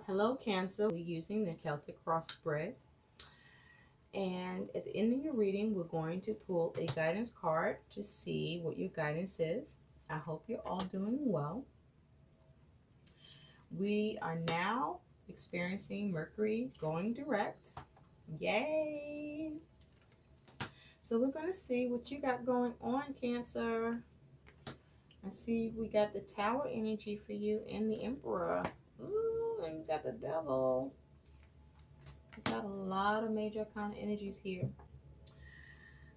Hello, Cancer. We're using the Celtic cross spread. And at the end of your reading, we're going to pull a guidance card to see what your guidance is. I hope you're all doing well. We are now experiencing Mercury going direct. Yay! So we're going to see what you got going on, Cancer. I see we got the Tower energy for you and the Emperor. Ooh, and you got the Devil. We got a lot of major kind of energies here.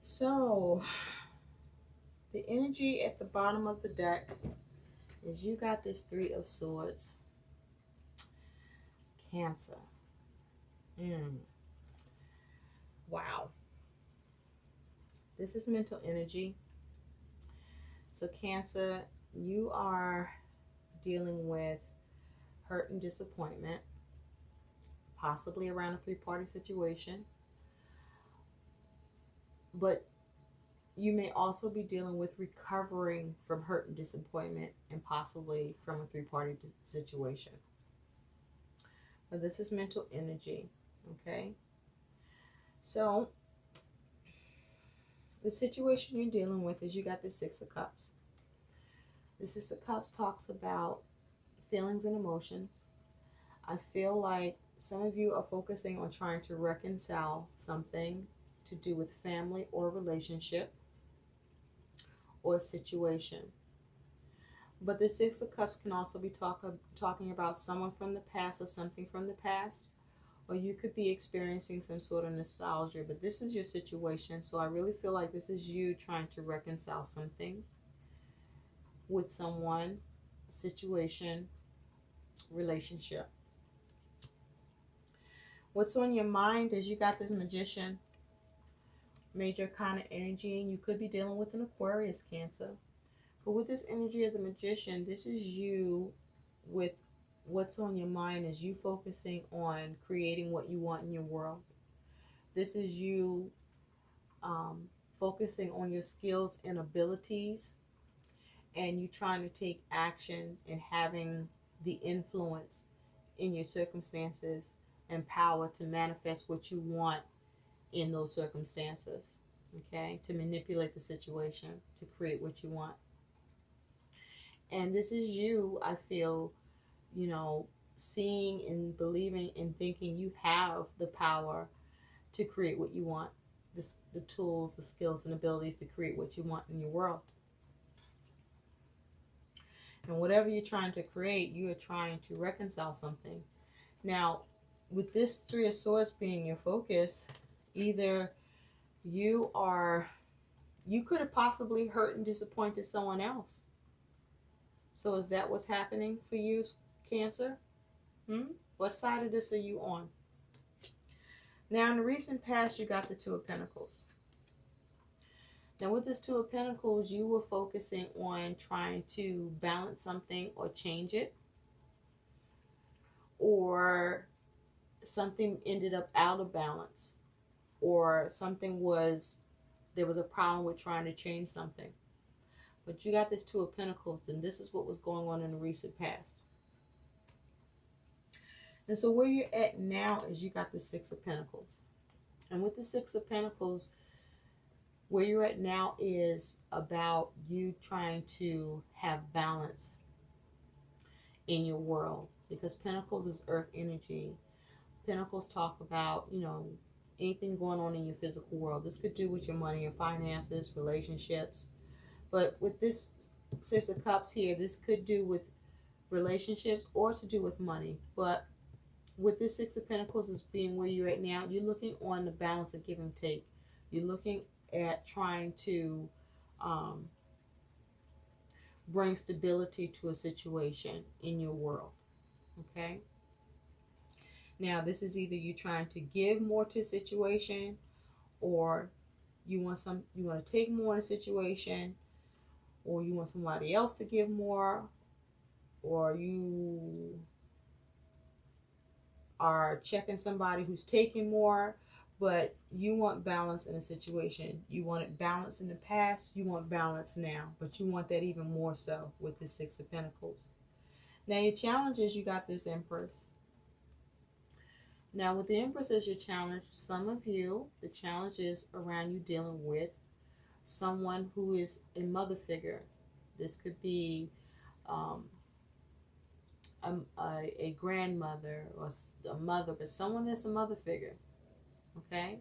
So the energy at the bottom of the deck is you got this Three of Swords. Cancer. Wow. This is mental energy. So Cancer, you are dealing with hurt and disappointment, possibly around a three-party situation. But you may also be dealing with recovering from hurt and disappointment and possibly from a three-party situation. But this is mental energy, okay? So the situation you're dealing with is you got the Six of Cups. The Six of Cups talks about feelings and emotions. I feel like some of you are focusing on trying to reconcile something to do with family or relationship or situation. But the Six of Cups can also be talking about someone from the past or something from the past, or you could be experiencing some sort of nostalgia. But this is your situation, so I really feel like this is you trying to reconcile something with someone, situation, relationship. What's on your mind is you got this Magician, major kind of energy, and you could be dealing with an Aquarius, Cancer. But with this energy of the Magician, this is you with what's on your mind, is you focusing on creating what you want in your world. This is you focusing on your skills and abilities, and you trying to take action and having the influence in your circumstances and power to manifest what you want in those circumstances, okay? To manipulate the situation, to create what you want. And this is you, I feel, seeing and believing and thinking you have the power to create what you want, the tools, the skills, and abilities to create what you want in your world. And whatever you're trying to create, you are trying to reconcile something. Now, with this Three of Swords being your focus, either you could have possibly hurt and disappointed someone else. So is that what's happening for you, Cancer? What side of this are you on? Now, in the recent past, you got the Two of Pentacles. Now, with this Two of Pentacles, you were focusing on trying to balance something or change it, or something ended up out of balance, or there was a problem with trying to change something. But you got this Two of Pentacles, then this is what was going on in the recent past. And so where you're at now is you got the Six of Pentacles. And with the Six of Pentacles, where you're at now is about you trying to have balance in your world. Because Pentacles is earth energy. Pentacles talk about, anything going on in your physical world. This could do with your money, your finances, relationships. But with this Six of Cups here, this could do with relationships or to do with money. But with this Six of Pentacles as being where you're at now, you're looking on the balance of give and take. You're looking at trying to bring stability to a situation in your world. Okay? Now, this is either you trying to give more to a situation, or you want to take more in a situation, or you want somebody else to give more, or you are checking somebody who's taking more, but you want balance in a situation. You want it balance in the past, you want balance now, but you want that even more so with the Six of Pentacles. Now, your challenge is you got this Empress. Now, with the Empress as your challenge, some of you, the challenge is around you dealing with someone who is a mother figure. This could be um, a grandmother or a mother, but someone that's a mother figure. Okay?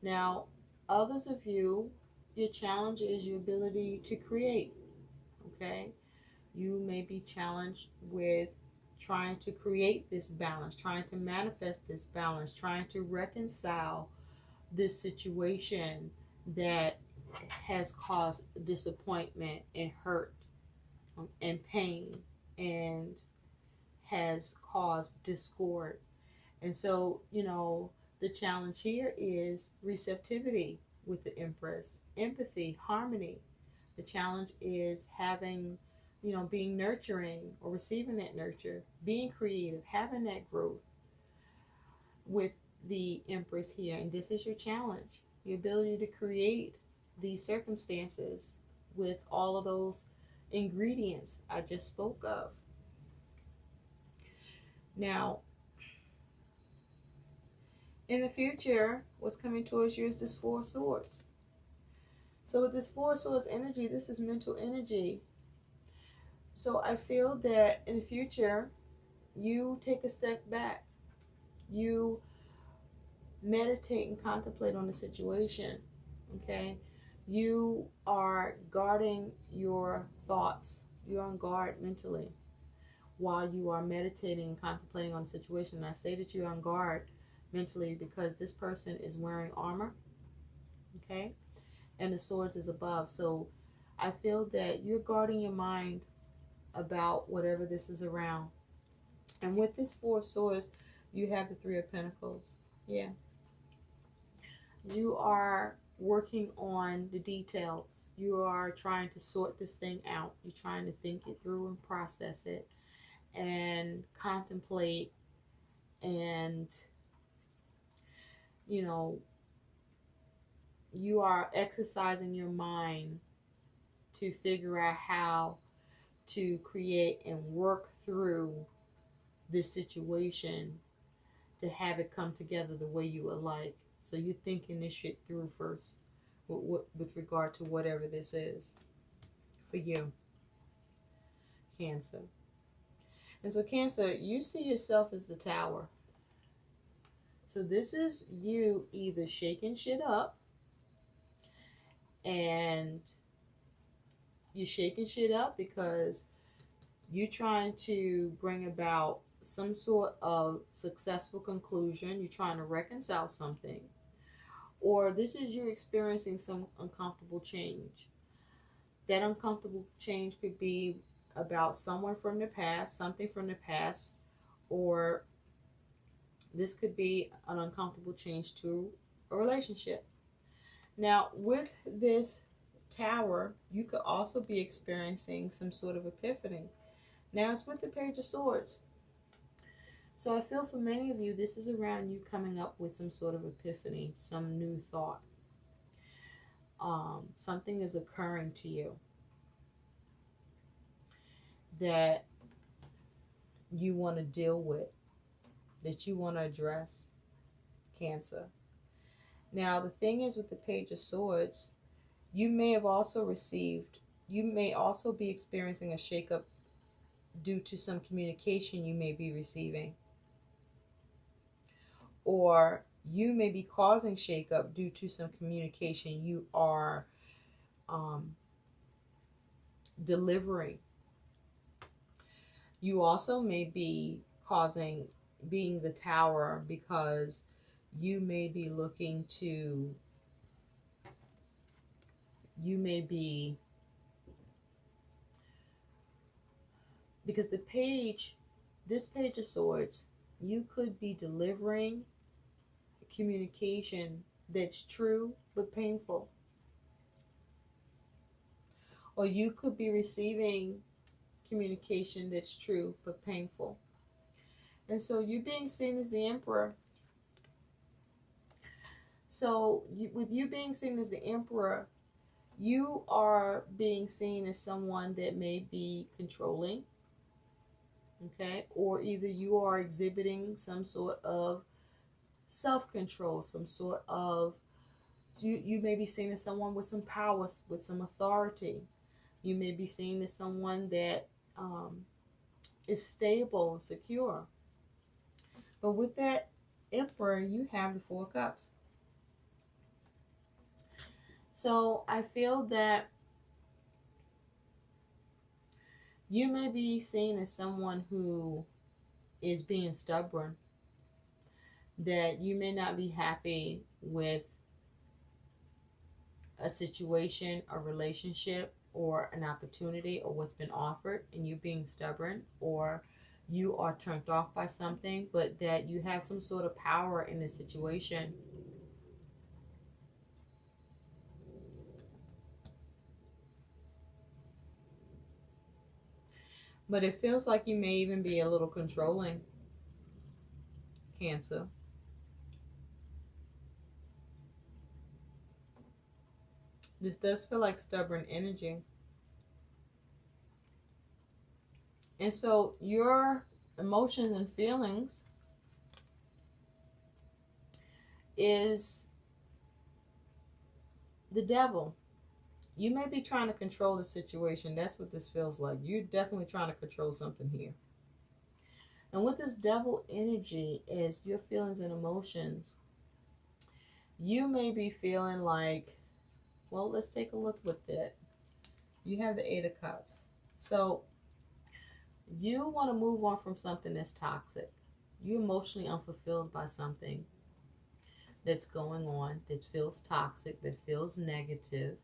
Now, others of you, your challenge is your ability to create. Okay? You may be challenged with trying to create this balance, trying to manifest this balance, trying to reconcile this situation that has caused disappointment and hurt and pain and has caused discord. And so, the challenge here is receptivity with the Empress, empathy, harmony. The challenge is having, being nurturing or receiving that nurture, being creative, having that growth with the Empress here. And this is your challenge, the ability to create these circumstances with all of those ingredients I just spoke of. Now, in the future, what's coming towards you is this Four of Swords. So with this Four of Swords energy, this is mental energy. So I feel that in the future, you take a step back. You meditate and contemplate on the situation, okay? You are guarding your thoughts. You're on guard mentally while you are meditating and contemplating on the situation. And I say that you're on guard mentally because this person is wearing armor, okay? And the swords is above. So I feel that you're guarding your mind about whatever this is around. And with this Four of Swords, you have the Three of Pentacles. Yeah. You are working on the details. You are trying to sort this thing out. You're trying to think it through and process it and contemplate and, you are exercising your mind to figure out how to create and work through this situation to have it come together the way you would like. So you're thinking this shit through first with regard to whatever this is for you, Cancer. And so Cancer, you see yourself as the Tower. So this is you either shaking shit up, and you're shaking shit up because you're trying to bring about some sort of successful conclusion. You're trying to reconcile something. Or this is you experiencing some uncomfortable change. That uncomfortable change could be about someone from the past, something from the past, or this could be an uncomfortable change to a relationship. Now, with this Tower, you could also be experiencing some sort of epiphany. Now, it's with the Page of Swords. So I feel for many of you, this is around you coming up with some sort of epiphany, some new thought. Something is occurring to you that you want to deal with, that you want to address, Cancer. Now, the thing is with the Page of Swords, you may also be experiencing a shakeup due to some communication you may be receiving. Or you may be causing shakeup due to some communication you are delivering. You also may be being the Tower because you may be looking to, because this Page of Swords, you could be delivering communication that's true but painful. Or you could be receiving communication that's true but painful. And so you're being seen as the Emperor. So with you being seen as the Emperor, you are being seen as someone that may be controlling, okay? Or either you are exhibiting some sort of self-control, some sort of, you may be seen as someone with some power, with some authority. You may be seen as someone that is stable and secure. But with that Emperor, you have the Four of Cups. So I feel that you may be seen as someone who is being stubborn, that you may not be happy with a situation, a relationship, or an opportunity, or what's been offered, and you being stubborn, or you are turned off by something, but that you have some sort of power in the situation. But it feels like you may even be a little controlling, Cancer. This does feel like stubborn energy. And so your emotions and feelings is the devil. You may be trying to control the situation. That's what this feels like. You're definitely trying to control something here. And with this devil energy is your feelings and emotions. You may be feeling like, well, let's take a look with that. You have the Eight of Cups. So you want to move on from something that's toxic. You're emotionally unfulfilled by something that's going on, that feels toxic, that feels negative,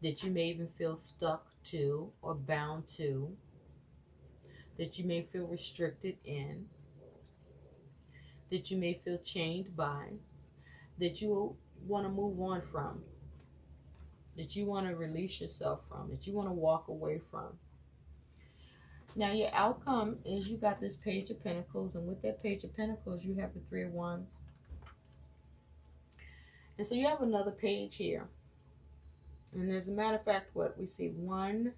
that you may even feel stuck to or bound to, that you may feel restricted in, that you may feel chained by, that you want to move on from, that you want to release yourself from, that you want to walk away from. Now your outcome is you got this Page of Pentacles, and with that Page of Pentacles you have the Three of Wands. And so you have another page here. And as a matter of fact, what we see, one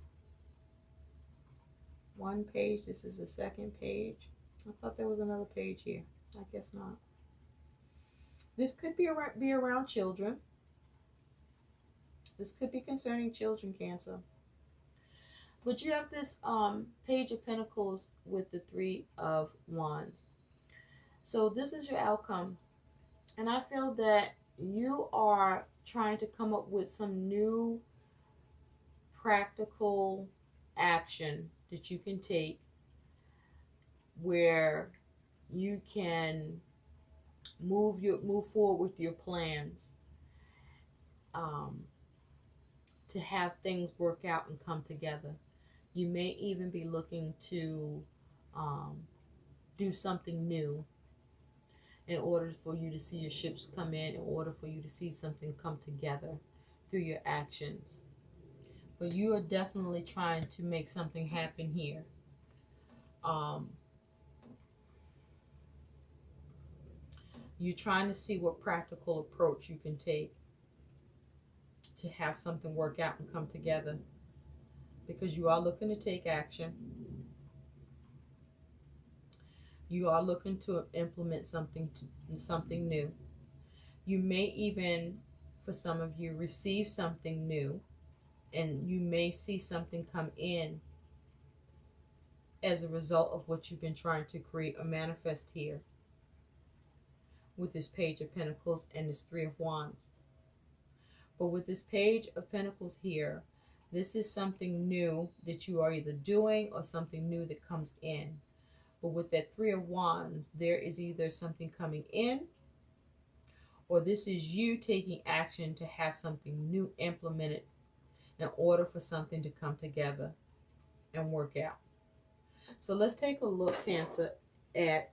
page. This is the second page. I thought there was another page here. I guess not. This could be around children. This could be concerning children, Cancer. But you have this Page of Pentacles with the Three of Wands. So this is your outcome. And I feel that you are trying to come up with some new practical action that you can take where you can move forward with your plans, to have things work out and come together. You may even be looking to do something new in order for you to see your ships come in order for you to see something come together through your actions. But you are definitely trying to make something happen here. You're trying to see what practical approach you can take to have something work out and come together, because you are looking to take action. You are looking to implement something new. You may even, for some of you, receive something new, and you may see something come in as a result of what you've been trying to create or manifest here with this Page of Pentacles and this Three of Wands. But with this Page of Pentacles here, this is something new that you are either doing or something new that comes in. But with that Three of Wands, there is either something coming in, or this is you taking action to have something new implemented in order for something to come together and work out. So let's take a look, Cancer, at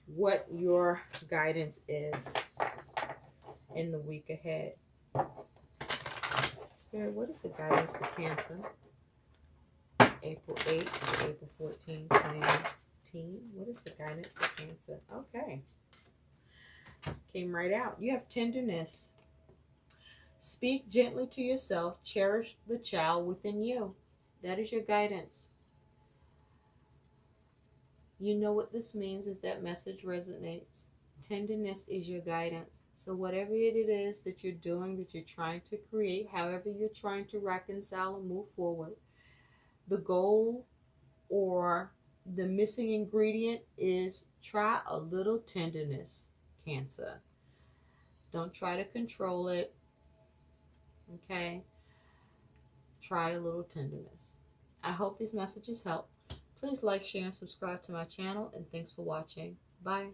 what your guidance is in the week ahead. Spirit, what is the guidance for Cancer? April 8th to April 14th, 2019. What is the guidance for Cancer? Okay. Came right out. You have tenderness. Speak gently to yourself. Cherish the child within you. That is your guidance. You know what this means if that message resonates. Tenderness is your guidance. So whatever it is that you're doing, that you're trying to create, however you're trying to reconcile and move forward, the goal or the missing ingredient is try a little tenderness, Cancer. Don't try to control it, okay? Try a little tenderness. I hope these messages help. Please like, share, and subscribe to my channel, and thanks for watching. Bye.